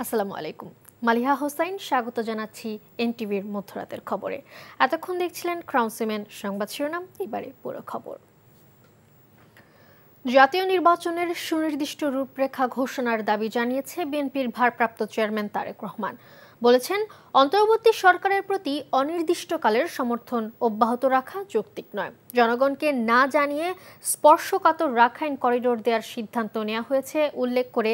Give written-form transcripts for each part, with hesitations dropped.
আসসালামু আলাইকুম। মালিহা হোসাইন স্বাগত জানাচ্ছি এনটিভির মধ্যরাতের খবরে। এতক্ষণ দেখছিলেন ক্রাউন সিমেন্ট সংবাদ শিরোনাম, এবারে পুরো খবর। জাতীয় নির্বাচনের সুনির্দিষ্ট রূপরেখা ঘোষণার দাবি জানিয়েছে বিএনপির ভারপ্রাপ্ত চেয়ারম্যান তারেক রহমান। বলেছেন, অন্তর্বর্তী সরকারের প্রতি অনির্দিষ্টকালের সমর্থন অব্যাহত রাখা যৌক্তিক নয়। জনগণকে না জানিয়ে স্পর্শকাতর রাখাইন করিডোর দেওয়ার সিদ্ধান্ত নেওয়া হয়েছে উল্লেখ করে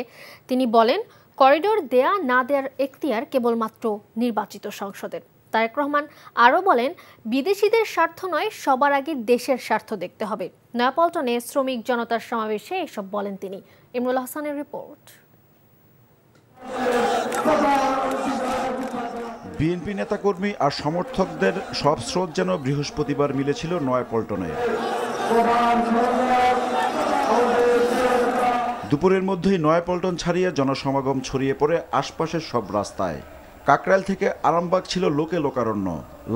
তিনি বলেন, করিডোর দেয়া না দেওয়ার এখতিয়ার কেবলমাত্র নির্বাচিত সংসদের। তারেক রহমান আরও বলেন, বিদেশিদের স্বার্থ নয়, সবার আগে দেশের স্বার্থ দেখতে হবে। নয়াপল্টনে শ্রমিক জনতার সমাবেশে এসব বলেন তিনি। ইমরুল হাসানের রিপোর্ট। বিএনপি নেতাকর্মী আর সমর্থকদের সব স্রোত যেন বৃহস্পতিবার মিলেছিল নয়াপল্টনে। দুপুরের মধ্যেই নয়াপল্টন ছাড়িয়ে জনসমাগম ছড়িয়ে পড়ে আশপাশের সব রাস্তায়। কাকরাইল থেকে আরামবাগ ছিল লোকে লোকারণ্য।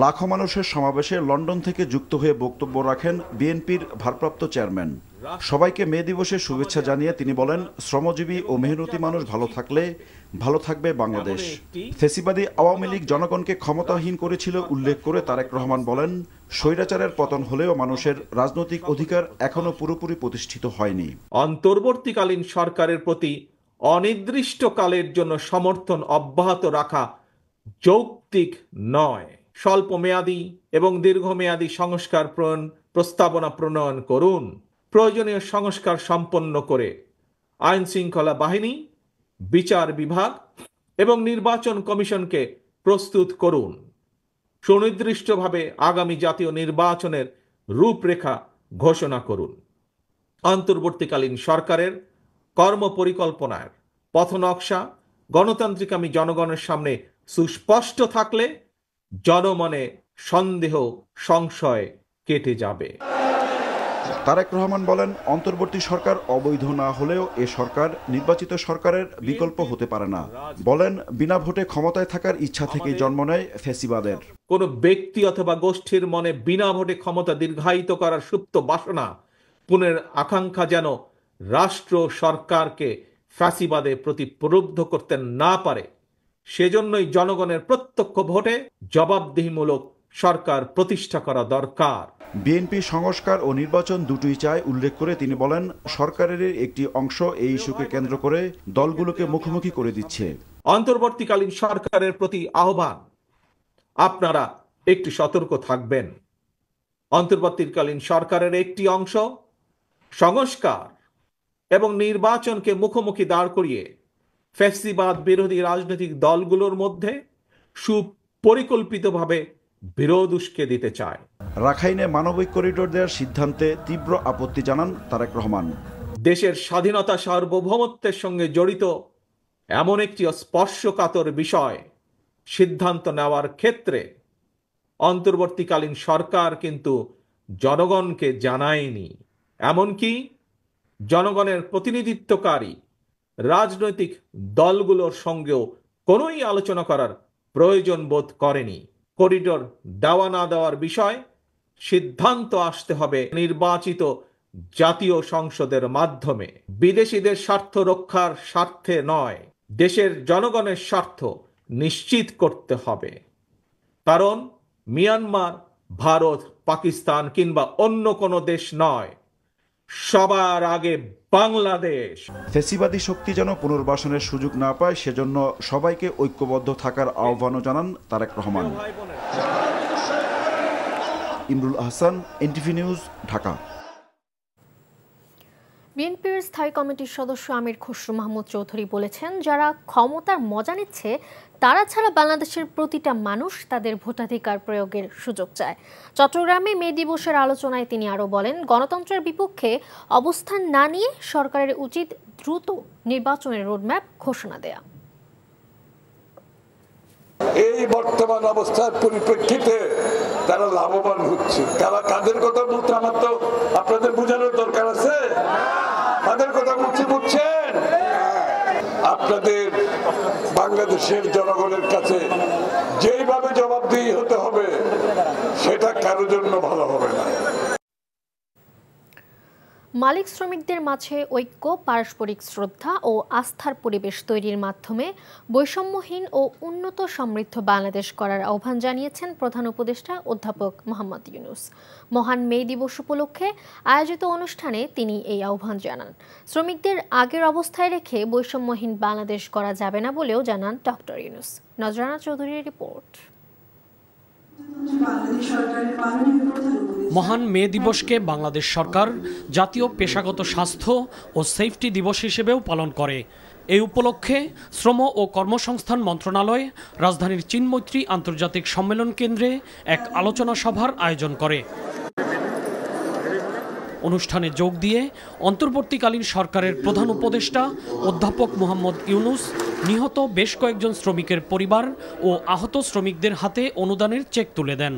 লাখো মানুষের সমাবেশে লন্ডন থেকে যুক্ত হয়ে বক্তব্য রাখেন বিএনপির ভারপ্রাপ্ত চেয়ারম্যান। সবাইকে মে দিবসের শুভেচ্ছা জানিয়ে তিনি বলেন, শ্রমজীবী ও মেহনতি মানুষ ভালো থাকলে ভালো থাকবে বাংলাদেশ। ফেসিবাদী আওয়ামী লীগ জনগণকে ক্ষমতাহীন করেছিল উল্লেখ করে তারেক রহমান বলেন, স্বৈরাচারের পতন হলেও মানুষের রাজনৈতিক অধিকার এখনো পুরোপুরি প্রতিষ্ঠিত হয়নি। অন্তর্বর্তীকালীন সরকারের প্রতি অনির্দিষ্টকালের জন্য সমর্থন অব্যাহত রাখা যৌক্তিক নয়। স্বল্প মেয়াদী এবং দীর্ঘমেয়াদী সংস্কার প্রস্তাবনা প্রণয়ন করুন। প্রয়োজনীয় সংস্কার সম্পন্ন করে আইন শৃঙ্খলা বাহিনী, বিচার বিভাগ এবং নির্বাচন কমিশনকে প্রস্তুত করুন। সুনির্দিষ্টভাবে আগামী জাতীয় নির্বাচনের রূপরেখা ঘোষণা করুন। অন্তর্বর্তীকালীন সরকারের কর্মপরিকল্পনার পথনকশা গণতান্ত্রিক জনগণের সামনে সুস্পষ্ট থাকলে জনমনে সন্দেহ সংশয় কেটে যাবে। তারেক রহমান বলেন, অন্তর্বর্তী সরকার অবৈধ না হলেও এ সরকার নির্বাচিত সরকারের বিকল্প হতে পারে না। বলেন, বিনা ভোটে ক্ষমতায় থাকার ইচ্ছা থেকেই জন্ম নেয় ফ্যাসিবাদের। কোনো ব্যক্তি অথবা গোষ্ঠীর মনে বিনা ভোটে ক্ষমতা দীর্ঘায়িত করার সুপ্ত বাসনা, পুনের আকাঙ্ক্ষা যেন রাষ্ট্র সরকারকে ফ্যাসিবাদের প্রতি প্রলুব্ধ করতে না পারে, সেজন্যই জনগণের প্রত্যক্ষ ভোটে জবাবদিহিমূলক সরকার প্রতিষ্ঠা করা দরকার। বিএনপি সংস্কার ও নির্বাচন দুটোই চায় উল্লেখ করে তিনি বলেন, সরকারের একটি অংশ এই ইস্যুকে কেন্দ্র করে দলগুলোকে মুখোমুখি করে দিচ্ছে। অন্তর্বর্তীকালীন সরকারের প্রতি আহ্বান, আপনারা একটু সতর্ক থাকবেন। অন্তর্বর্তীকালীন সরকারের একটি অংশ সংস্কার এবং নির্বাচনকে মুখোমুখি দাঁড় করিয়ে ফ্যাসিবাদ বিরোধী রাজনৈতিক দলগুলোর মধ্যে সুপরিকল্পিতভাবে বিরোধ উস্কে দিতে চায়। রাখাইনে মানবিক করিডোর দেওয়ার সিদ্ধান্তে তীব্র আপত্তি জানান তারেক রহমান। দেশের স্বাধীনতা সার্বভৌমত্বের সঙ্গে জড়িত এমন একটি স্পর্শকাতর বিষয় সিদ্ধান্ত নেওয়ার ক্ষেত্রে অন্তর্বর্তীকালীন সরকার কিন্তু জনগণকে জানায়নি। এমনকি জনগণের প্রতিনিধিত্বকারী রাজনৈতিক দলগুলোর সঙ্গেও কোনোই আলোচনা করার প্রয়োজন বোধ করেনি। করিডোর দেওয়া না দেওয়ার বিষয় সিদ্ধান্ত আসতে হবে নির্বাচিত জাতীয় সংসদের মাধ্যমে। বিদেশিদের স্বার্থ রক্ষার স্বার্থে নয়, দেশের জনগণের স্বার্থ নিশ্চিত করতে হবে। কারণ মিয়ানমার, ভারত, পাকিস্তান কিংবা অন্য কোনো দেশ নয়, সবার আগে বাংলাদেশ। ফ্যাসিবাদী শক্তি যেন পুনর্বাসনের সুযোগ না পায়, সেজন্য সবাইকে ঐক্যবদ্ধ থাকার আহ্বানও জানান তারেক রহমান। Imrul Hasan, NTV news, Dhaka. বিএনপির স্থায়ী কমিটির সদস্য আমির খসরু মাহমুদ চৌধুরী বলেছেন, যারা ক্ষমতার মজা নিচ্ছে তারা ছাড়া বাংলাদেশের প্রতিটা মানুষ তাদের ভোটাধিকার প্রয়োগের সুযোগ চায়। চট্টগ্রামে মে দিবসের আলোচনায় তিনি আরও বলেন, গণতন্ত্রের বিপক্ষে অবস্থান না নিয়ে সরকারের উচিত দ্রুত নির্বাচনের রোডম্যাপ ঘোষণা দেয়া। এই বর্তমান অবস্থার পরিপ্রেক্ষিতে তারা লাভবান হচ্ছে। তারা কাদের কথা বলতে আমার তো আপনাদের বোঝানোর দরকার আছে। কাদের কথা বলছি বুঝছেন? আপনাদের বাংলাদেশের জনগণের কাছে যেইভাবে জবাবদিহি হতে হবে সেটা কারোর জন্য ভালো হবে না। মালিক শ্রমিকদের মাঝে ঐক্য, পারস্পরিক শ্রদ্ধা ও আস্থার পরিবেশ তৈরির মাধ্যমে বৈষম্যহীন ও উন্নত সমৃদ্ধ বাংলাদেশ করার আহ্বান জানিয়েছেন প্রধান উপদেষ্টা অধ্যাপক মোহাম্মদ ইউনূস। মহান মে দিবস উপলক্ষে আয়োজিত অনুষ্ঠানে তিনি এই আহ্বান জানান। শ্রমিকদের আগের অবস্থায় রেখে বৈষম্যহীন বাংলাদেশ করা যাবে না বলেও জানান ডক্টর ইউনূস। নজরানা চৌধুরীর রিপোর্ট। মহান মে দিবসকে বাংলাদেশ সরকার জাতীয় পেশাগত স্বাস্থ্য ও সেফটি দিবস হিসেবেও পালন করে। এই উপলক্ষে শ্রম ও কর্মসংস্থান মন্ত্রণালয় রাজধানীর চীনমৈত্রী আন্তর্জাতিক সম্মেলন কেন্দ্রে এক আলোচনা সভার আয়োজন করে। অনুষ্ঠানে যোগ দিয়ে অন্তর্বর্তীকালীন সরকারের প্রধান উপদেষ্টা অধ্যাপক মোহাম্মদ ইউনূস নিহত বেশ কয়েকজন শ্রমিকের পরিবার ও আহত শ্রমিকদের হাতে অনুদানের চেক তুলে দেন।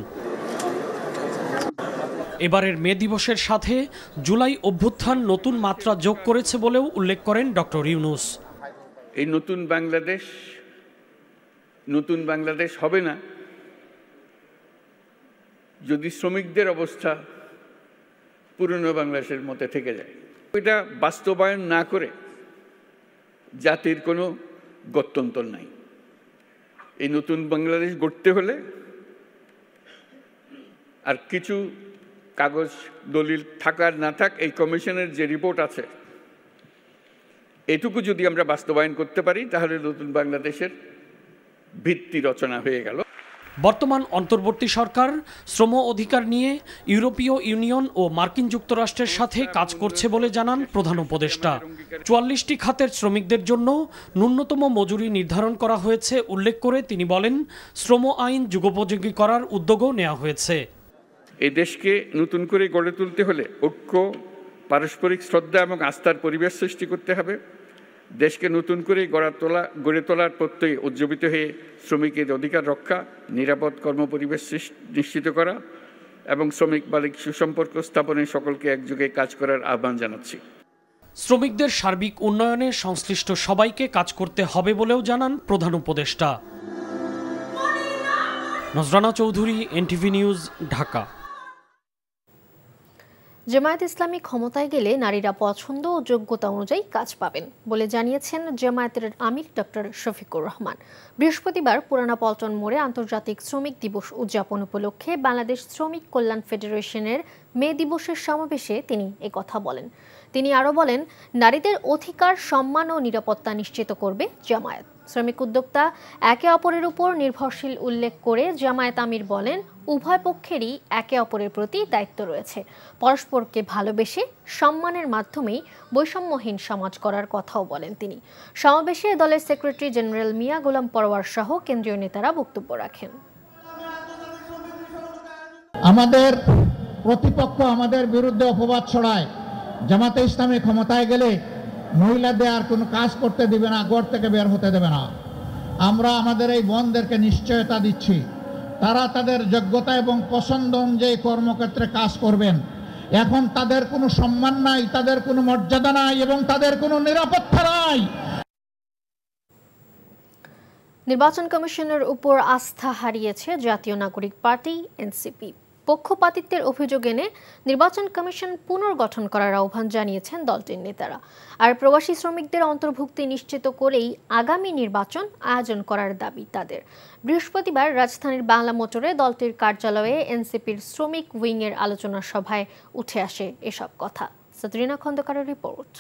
এবারের মে দিবসের সাথে জুলাই অভ্যুত্থান নতুন মাত্রা যোগ করেছে বলেও উল্লেখ করেন ডক্টর ইউনূস। এই নতুন বাংলাদেশ হবে না যদি শ্রমিকদের অবস্থা পুরনো বাংলাদেশের মধ্যে থেকে যায়। এটা বাস্তবায়ন না করে জাতির কোনো গত্যন্তর নাই। এই নতুন বাংলাদেশ গড়তে হলে আর কিছু কাগজ দলিল থাকার না থাক, এই কমিশনের যে রিপোর্ট আছে এটুকু যদি আমরা বাস্তবায়ন করতে পারি তাহলে নতুন বাংলাদেশের ভিত্তি রচনা হয়ে গেল। বর্তমান অন্তর্বর্তী সরকার শ্রম অধিকার নিয়ে ইউরোপীয় ইউনিয়ন ও মার্কিন যুক্তরাষ্ট্রের সাথে কাজ করছে বলে জানান প্রধান উপদেষ্টা। ৪৪টি খাতের শ্রমিকদের জন্য ন্যূনতম মজুরি নির্ধারণ করা হয়েছে উল্লেখ করে তিনি বলেন, শ্রম আইন যুগোপযোগী করার উদ্যোগও নেওয়া হয়েছে। এই দেশকে নতুন করে গড়ে তুলতে হলে ঐক্য, পারস্পরিক শ্রদ্ধা এবং আস্থার পরিবেশ সৃষ্টি করতে হবে। দেশকে নতুন করে গড়ে তোলার প্রত্যয়ে উজ্জীবিত হয়ে শ্রমিকের অধিকার রক্ষা, নিরাপদ কর্মপরিবেশ নিশ্চিত করা এবং শ্রমিক মালিক সুসম্পর্ক স্থাপনে সকলকে একযোগে কাজ করার আহ্বান জানাচ্ছি। শ্রমিকদের সার্বিক উন্নয়নে সংশ্লিষ্ট সবাইকে কাজ করতে হবে বলেও জানান প্রধান উপদেষ্টা। নজরানা চৌধুরী, এনটিভি নিউজ, ঢাকা। জামায়াত ইসলামী ক্ষমতায় গেলে নারীরা পছন্দ ও যোগ্যতা অনুযায়ী কাজ পাবেন বলে জানিয়েছেন জামায়াতের আমির ডক্টর শফিকুর রহমান। বৃহস্পতিবার পুরানা পল্টন মোড়ে আন্তর্জাতিক শ্রমিক দিবস উদযাপন উপলক্ষে বাংলাদেশ শ্রমিক কল্যাণ ফেডারেশনের মে দিবসের সমাবেশে তিনি একথা বলেন। তিনি আরও বলেন, নারীদের অধিকার, সম্মান ও নিরাপত্তা নিশ্চিত করবে জামায়াত। শ্রমিক উদ্যোক্তা একে অপরের উপর নির্ভরশীল উল্লেখ করে জামায়াত আমির বলেন, উভয় পক্ষেরই একে অপরের প্রতি দায়িত্ব রয়েছে। পরস্পরকে ভালোবেসে সম্মানের মাধ্যমেই বৈষম্যহীন সমাজ করার কথাও বলেন তিনি। সমাবেশে দলের সেক্রেটারি জেনারেল মিয়া গোলাম পরোয়ার সহ কেন্দ্রীয় নেতারা বক্তব্য রাখেন। আমাদের প্রতিপক্ষ আমাদের বিরুদ্ধে অপবাদ ছড়ায়, জামাতে ইসলামী ক্ষমতায় গেলে মহিলাদের আর কোনো কাজ করতে দিবে না, ঘর থেকে বের হতে দেবে না। আমরা আমাদের এই বোনদেরকে নিশ্চয়তা দিচ্ছি, তারা তাদের যোগ্যতা এবং পছন্দ অনুযায়ী কর্মক্ষেত্রে কাজ করবেন। এখন তাদের কোনো সম্মান নাই, তাদের কোনো মর্যাদা নাই এবং তাদের কোনো নিরাপত্তা নাই। নির্বাচন কমিশনের উপর আস্থা হারিয়েছে জাতীয় নাগরিক পার্টি এনসিপি। পক্ষপাতিত্বের অভিযোগ এনে নির্বাচন কমিশন পুনর্গঠন করার আহ্বান জানিয়েছেন দলটির নেতারা। আর প্রবাসী শ্রমিকদের অন্তর্ভুক্তি নিশ্চিত করেই আগামী নির্বাচন আয়োজন করার দাবি তাদের। বৃহস্পতিবার রাজধানীর বাংলা মোটরে দলটির কার্যালয়ে এনসিপির শ্রমিক উইংয়ের আলোচনা সভায় উঠে আসে এসব কথা। সাদরিনা খন্দকারের রিপোর্ট।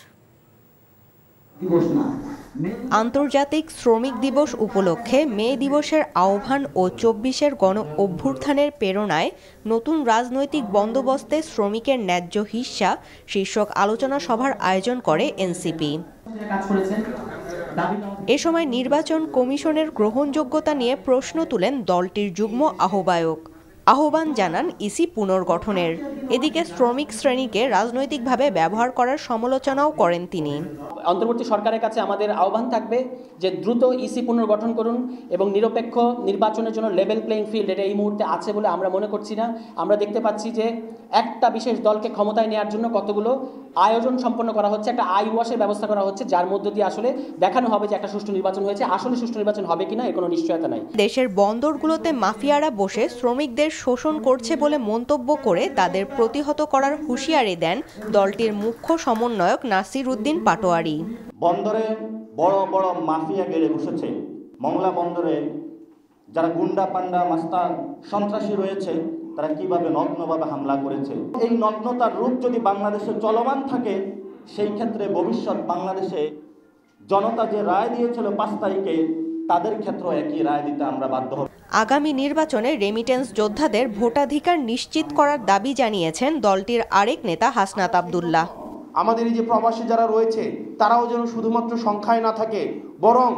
আন্তর্জাতিক শ্রমিক দিবস উপলক্ষে মে দিবসের আহ্বান ও ২৪-এর গণ অভ্যুত্থানের প্রেরণায় নতুন রাজনৈতিক বন্দোবস্তে শ্রমিকের ন্যায্য হিস্যা শীর্ষক আলোচনা সভার আয়োজন করে এনসিপি। এ সময় নির্বাচন কমিশনের গ্রহণযোগ্যতা নিয়ে প্রশ্ন তুলেন দলটির যুগ্ম আহ্বায়ক। আহ্বান জানান ইসি পুনর্গঠনের। এদিকে শ্রমিক শ্রেণীকে রাজনৈতিকভাবে ব্যবহার করার সমালোচনাও করেন তিনি। অন্তর্বর্তী সরকারের কাছে আমাদের আহ্বান থাকবে যে দ্রুত ইসি পুনর্গঠন করুন এবং নিরপেক্ষ নির্বাচনের জন্য লেভেল প্লেইং ফিল্ড এটা এই মুহূর্তে আছে বলে আমরা মনে করছি না। আমরা দেখতে পাচ্ছি যে একটা বিশেষ দলকে ক্ষমতায় নেওয়ার জন্য কতগুলো আয়োজন সম্পন্ন করা হচ্ছে, একটা আই ওয়াশের ব্যবস্থা করা হচ্ছে, যার মধ্য দিয়ে আসলে দেখানো হবে যে একটা সুষ্ঠু নির্বাচন হয়েছে। আসলে সুষ্ঠু নির্বাচন হবে কিনা এর কোনো নিশ্চয়তা নাই। দেশের বন্দরগুলোতে মাফিয়ারা বসে শ্রমিকদের শ্রমিকদের শোষণ করছে বলে মন্তব্য করে তাদের প্রতিহত করার হুঁশিয়ারি দেন দলটির মুখ্য সমন্বয়ক নাসির উদ্দিন পাটোয়ারি। বন্দরে বড় বড় মাফিয়া গেড়ে বসেছে। মংলা বন্দরে যারা গুন্ডা পান্ডা মাস্তান সন্ত্রাসী রয়েছে তারা কিভাবে নগ্নভাবে হামলা করেছে। এই নগ্নতার রূপ যদি বাংলাদেশে চলমান থাকে, সেই ক্ষেত্রে ভবিষ্যৎ বাংলাদেশে জনতা যে রায় দিয়েছিল 5 তারিখে, তাদের ক্ষেত্রেও একই রায় দিতে আমরা বাধ্য হব। আগামী নির্বাচনে রেমিটেন্স যোদ্ধাদের ভোটাধিকার নিশ্চিত করার দাবি জানিয়েছেন দলটির আরেক নেতা হাসনাত আব্দুল্লাহ। আমাদের এই যে প্রবাসী যারা রয়েছে তারাও যেন শুধুমাত্র সংখ্যায় না থাকে, বরং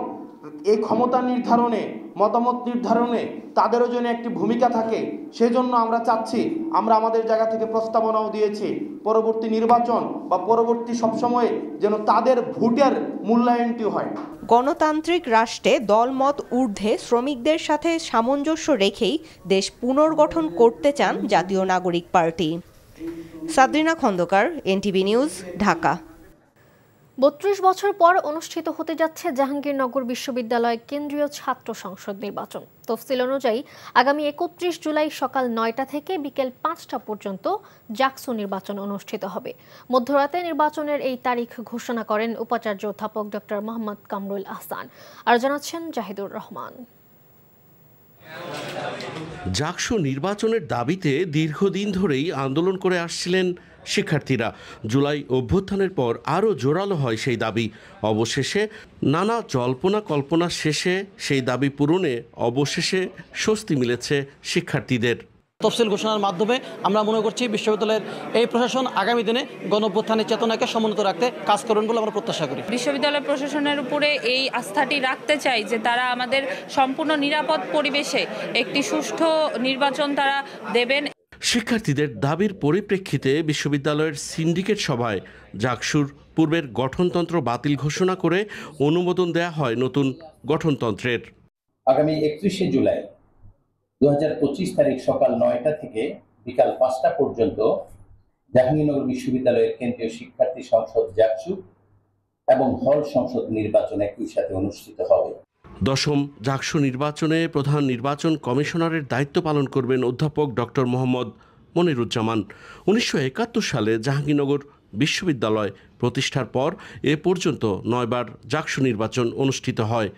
এই ক্ষমতা নির্ধারণে, মতামত নির্ধারণে তাদেরও যেন একটি ভূমিকা থাকে। সেজন্য আমরা চাচ্ছি, আমরা আমাদের জায়গা থেকে প্রস্তাবনাও দিয়েছি, পরবর্তী নির্বাচন বা পরবর্তী সবসময়ে যেন তাদের ভোটের মূল্যায়নটি হয়। গণতান্ত্রিক রাষ্ট্রে দলমত ঊর্ধ্বে শ্রমিকদের সাথে সামঞ্জস্য রেখেই দেশ পুনর্গঠন করতে চান Jatiya Nagorik Party. Sadrina Khandakar, NTV news, Dhaka. ৩২ বছর পর অনুষ্ঠিত হতে যাচ্ছে জাহাঙ্গীরনগর বিশ্ববিদ্যালয় কেন্দ্রীয় ছাত্র সংসদ নির্বাচন। তফসিল অনুযায়ী আগামী ৩১ জুলাই সকাল ৯টা থেকে বিকেল ৫টা পর্যন্ত জাকসু নির্বাচন অনুষ্ঠিত হবে। মধ্যরাতে নির্বাচনের এই তারিখ ঘোষণা করেন উপাচার্য অধ্যাপক ডক্টর মোহাম্মদ কামরুল আহসান। আর জানাচ্ছেন জাহিদুর রহমান। জাকসু নির্বাচনের দাবিতে দীর্ঘদিন ধরেই আন্দোলন করে আসছিলেন শিক্ষার্থীরা। জুলাই অভ্যুত্থানের পর আরও জোরালো হয় সেই দাবি। অবশেষে নানা জল্পনা কল্পনা শেষে সেই দাবি পূরণে অবশেষে স্বস্তি মিলেছে শিক্ষার্থীদের। তফসিল ঘোষণার মাধ্যমে আমরা মনে করছি বিশ্ববিদ্যালয়ের এই প্রশাসন আগামী দিনে গণঅভ্যুত্থানের চেতনাকে সমুন্নত রাখতে কাজ করবেন বলে আমরা প্রত্যাশা করি। বিশ্ববিদ্যালয় প্রশাসনের উপরে এই আস্থাটি রাখতে চাই যে তারা আমাদের সম্পূর্ণ নিরাপদ পরিবেশে একটি সুষ্ঠু নির্বাচন তারা দেবেন। শিক্ষার্থীদের দাবির পরিপ্রেক্ষিতে বিশ্ববিদ্যালয়ের সিন্ডিকেট সভায় জাকসুর পূর্বের গঠনতন্ত্র বাতিল ঘোষণা করে অনুমোদন দেয়া হয় নতুন গঠনতন্ত্রের। আগামী 31শে জুলাই 2025 তারিখ সকাল 9টা থেকে বিকাল 5টা পর্যন্ত জাহাঙ্গীরনগর বিশ্ববিদ্যালয়ের কেন্দ্রীয় শিক্ষার্থী সংসদ জাকসু এবং হল সংসদ নির্বাচন একই সাথে অনুষ্ঠিত হবে। দশম জাকসু নির্বাচনে প্রধান নির্বাচন কমিশনারের দায়িত্ব পালন করবেন অধ্যাপক ডক্টর মোহাম্মদ মনিরুজ্জামান। 1971 সালে জাহাঙ্গীরনগর বিশ্ববিদ্যালয় প্রতিষ্ঠার পর এ পর্যন্ত 9 বার জাকসু নির্বাচন অনুষ্ঠিত হয়।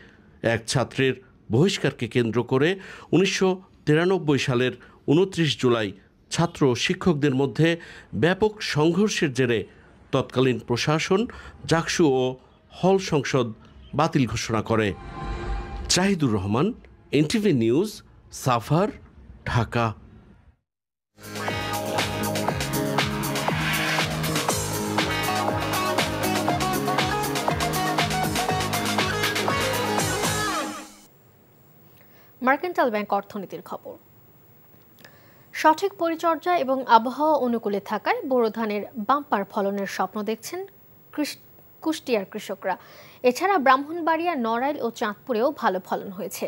এক ছাত্রের বহিষ্কারকে কেন্দ্র করে 1993 সালের 29 জুলাই ছাত্র শিক্ষকদের মধ্যে ব্যাপক সংঘর্ষের জেরে তৎকালীন প্রশাসন জাকসু ও হল সংসদ বাতিল ঘোষণা করে। Zahidur Rahman, NTV news, Savar, Dhaka. Mercantile bank অর্থনীতির খবর। সঠিক পরিচর্যা এবং আবহাওয়া অনুকূলে থাকায় বোরো ধানের বাম্পার ফলনের স্বপ্ন দেখছেন কুষ্টিয়ার কৃষকরা। এছাড়া ব্রাহ্মণবাড়িয়া, নড়াইল ও চাঁদপুরেও ভালো ফলন হয়েছে।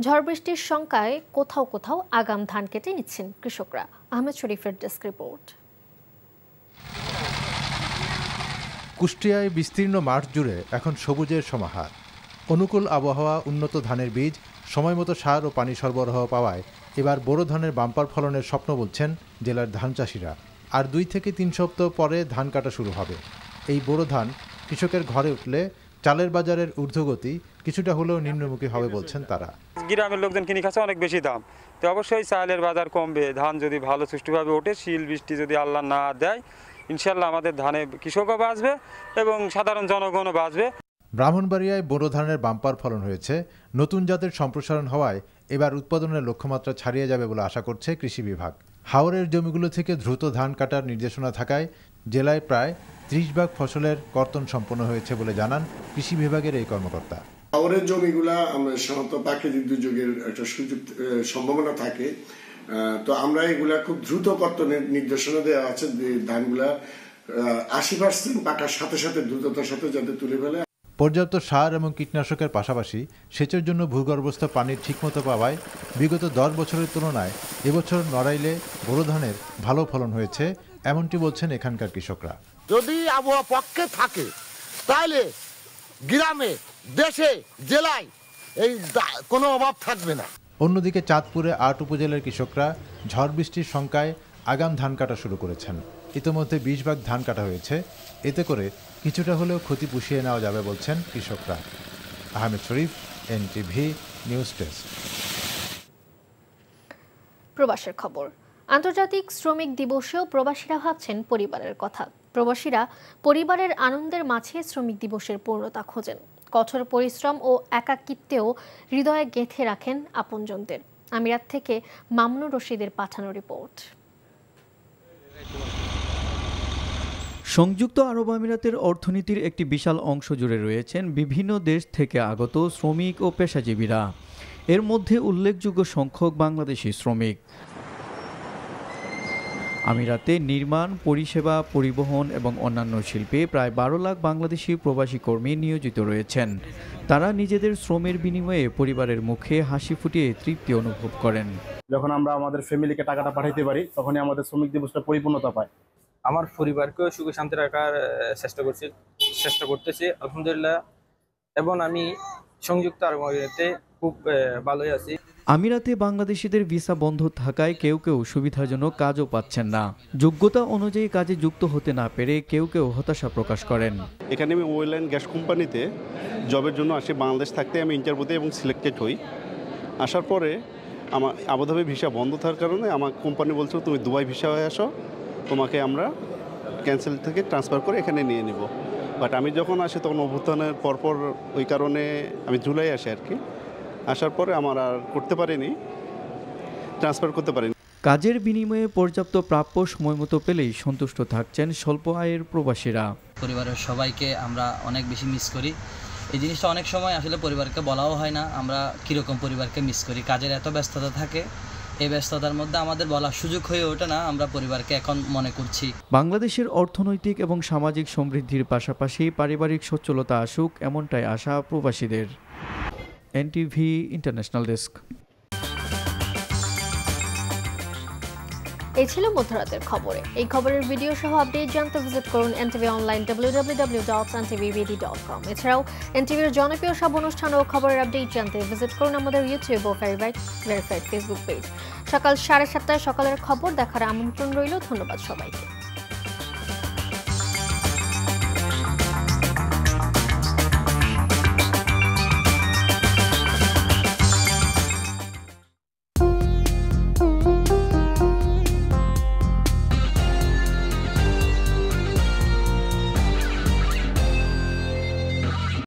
ঝড় বৃষ্টির শঙ্কায় কোথাও কোথাও আগাম ধান কেটে নিচ্ছেন কৃষকরা। আহমেদ শরীফের ডেস্ক রিপোর্ট। কুষ্টিয়ায় বিস্তীর্ণ মাঠ জুড়ে এখন সবুজের সমাহার। অনুকূল আবহাওয়া, উন্নত ধানের বীজ, সময়মতো সার ও পানি সরবরাহ পাওয়ায় এবার বোরো ধানের বাম্পার ফলনের স্বপ্ন বলছেন জেলার ধান চাষিরা। আর 2 থেকে 3 সপ্তাহ পরে ধান কাটা শুরু হবে। এই বোরো ধান কৃষকের ঘরে উঠলে চালের বাজারের ঊর্ধ্বগতি কিছুটা হলেও নিম্নমুখী হবে বলছেন তারা। গ্রামের লোকজন কিনে খাচ্ছে অনেক বেশি দাম, তো অবশ্যই চালের বাজার কমবে। ধান যদি ভালো সুষ্ঠুভাবে ওঠে, শিল বৃষ্টি যদি আল্লাহ না দেয়, ইনশাল্লাহ আমাদের ধানে কৃষকও বাঁচবে এবং সাধারণ জনগণও বাঁচবে। ব্রাহ্মণবাড়িয়ায় বোরো ধানের বাম্পার ফলন হয়েছে। নতুন জাতের সম্প্রসারণ হওয়ায় এবার উৎপাদনের লক্ষ্যমাত্রা ছাড়িয়ে যাবে বলে আশা করছে কৃষি বিভাগ। হাওরের জমিগুলো থেকে দ্রুত ধান কাটার নির্দেশনা থাকায় জেলায় প্রায় 30 ভাগ ফসলের কর্তন সম্পন্ন হয়েছে বলে জানান কৃষি বিভাগের এই কর্মকর্তা। হাওরের জমিগুলা আমরা সাধারণত প্রাকৃতিক দুর্যোগের একটা সুযোগ সম্ভাবনা থাকে, তো আমরা এগুলা খুব দ্রুত কর্তনের নির্দেশনা দেওয়া আছে। ধানগুলা 80% পাকার সাথে সাথে দ্রুততার সাথে যাতে তুলে ফেলে। পর্যাপ্ত সার এবং কীটনাশকের পাশাপাশি সেচের জন্য ভূগর্ভস্থ পানির ঠিকমতো পাওয়ায় বিগত 10 বছরের তুলনায় এবছর নড়াইলে বোরো ধানের ভালো ফলন হয়েছে, এমনটি বলছেন এখানকার কৃষকরা। যদি আবহাওয়া পক্ষে থাকে তাহলে গ্রামে, দেশে, জেলায় এই কোনো অভাব থাকবে না। অন্যদিকে চাঁদপুরে ৮ উপজেলার কৃষকরা ঝড় বৃষ্টির শঙ্কায় আগাম ধান কাটা শুরু করেছেন। ইতোমধ্যে ২০ ভাগ ধান কাটা হয়েছে, এতে করে কিছুটা হলেও ক্ষতি পুষিয়ে নেওয়া যাবে বলছেন কৃষকরা। আহমেদ শরীফ, এনটিভি নিউজ ডেস্ক। প্রবাসের খবর। আন্তর্জাতিক শ্রমিক দিবসেও প্রবাসীরা ভাবছেন পরিবারের কথা। প্রবাসীরা পরিবারের আনন্দের মাঝে শ্রমিক দিবসের পূর্ণতা খোঁজেন। কঠোর পরিশ্রম ও একাকিত্বেও হৃদয়ে গেঁথে রাখেন আপনজনদের। আমিরাত থেকে মামুনুর রশিদের পাঠানো রিপোর্ট। সংযুক্ত আরব আমিরাতের অর্থনীতির একটি বিশাল অংশ জুড়ে রয়েছেন বিভিন্ন দেশ থেকে আগত শ্রমিক ও পেশাজীবীরা। এর মধ্যে উল্লেখযোগ্য সংখ্যক বাংলাদেশি শ্রমিক। আমিরাতে নির্মাণ, পরিষেবা, পরিবহন এবং অন্যান্য শিল্পে প্রায় ১২ লাখ বাংলাদেশি প্রবাসী কর্মী নিয়োজিত রয়েছেন। তারা নিজেদের শ্রমের বিনিময়ে পরিবারের মুখে হাসি ফুটিয়ে তৃপ্তি অনুভব করেন। যখন আমরা আমাদের ফ্যামিলিকে টাকাটা পাঠাইতে পারি, তখনই আমাদের শ্রমিক দিবসটা পরিপূর্ণতা পায়। আমার পরিবারকেও সুখে শান্তি রাখার চেষ্টা করতেছি আলহামদুলিল্লাহ, এবং আমি সংযুক্ত আরব আমিরাতে খুব ভালোই আছি। আমিরাতে বাংলাদেশিদের ভিসা বন্ধ থাকায় কেউ কেউ সুবিধাজনক কাজও পাচ্ছেন না। যোগ্যতা অনুযায়ী কাজে যুক্ত হতে না পেরে কেউ কেউ হতাশা প্রকাশ করেন। এখানে আমি অয়েল অ্যান্ড গ্যাস কোম্পানিতে জবের জন্য আসি। বাংলাদেশ থাকতে আমি ইন্টারভিউতে এবং সিলেক্টেড হই। আসার পরে আমার আবুধাবি ভিসা বন্ধ থাকার কারণে আমার কোম্পানি বলছিল তুমি দুবাই ভিসা হয়ে আসো, তোমাকে আমরা ক্যান্সেল থেকে ট্রান্সফার করে এখানে নিয়ে নিব। বাট আমি যখন আসি তখন অভ্যুত্থানের পরপর ওই কারণে আমি জুলাই আসি আর কি। আসার পরে আমার আর করতে পারিনি, ট্রান্সফার করতে পারিনি। কাজের বিনিময়ে পর্যাপ্ত প্রাপ্য সময় মতো পেলেই সন্তুষ্ট থাকছেন স্বল্প আয়ের প্রবাসীরা। পরিবারের সবাইকে আমরা অনেক বেশি মিস করি। এই জিনিসটা অনেক সময় আসলে পরিবারকে বলাও হয় না আমরা কীরকম পরিবারকে মিস করি। কাজের এত ব্যস্ততা থাকে, এই ব্যস্ততার মধ্যে আমাদের বলার সুযোগ হয়ে ওঠে না। আমরা পরিবারকে এখন মনে করছি। বাংলাদেশের অর্থনৈতিক এবং সামাজিক সমৃদ্ধির পাশাপাশি পারিবারিক সচ্ছলতা আসুক, এমনটাই আশা প্রবাসীদের। NTV international desk. এই ছিল মধ্যরাতের খবরে। এই খবরের ভিডিও সহ আপডেট জানতে ভিজিট করুন এনটিভি অনলাইন www.ntvbd.com। এছাড়াও এনটিভির জনপ্রিয় সব অনুষ্ঠান ও খবরের আপডেট জানতে ভিজিট করুন আমাদের ইউটিউব ও ভেরিফাইড ফেসবুক পেজ। সকাল 7:30টায় সকালের খবর দেখার আমন্ত্রণ রইল। ধন্যবাদ সবাইকে।